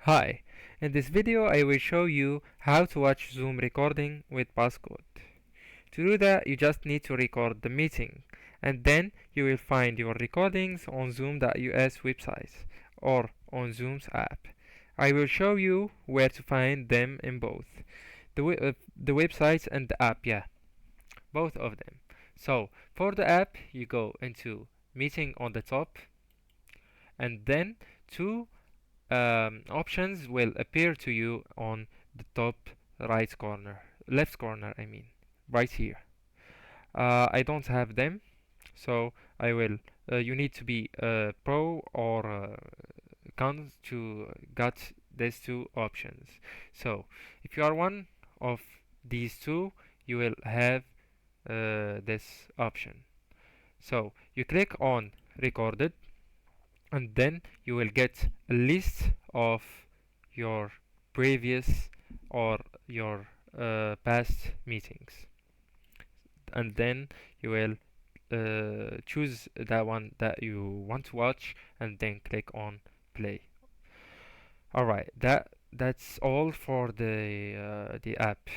Hi, in this video I will show you how to watch Zoom recording with Passcode. To do that, you just need to record the meeting, and then you will find your recordings on Zoom.us website or on Zoom's app. I will show you where to find them in both the website and the app, yeah, both of them. So for the app, you go into meeting on the top, and then two options will appear to you on the top left corner, I mean, right here. I don't have them, so I will. You need to be pro or con to get these two options. So if you are one of these two, you will have this option. So you click on recorded, and then you will get a list of your previous or your past meetings, and then you will choose that one that you want to watch and then click on play. Alright, that's all for the app.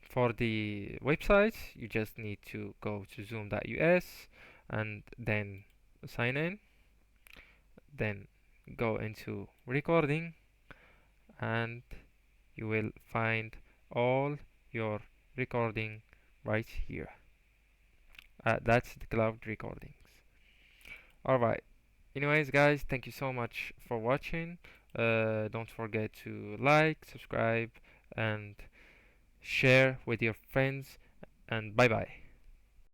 For the website, you just need to go to zoom.us and then sign in, then go into recording, and you will find all your recording right here. That's the cloud recordings. Alright, anyways guys, thank you so much for watching. Don't forget to like, subscribe, and share with your friends, and bye bye.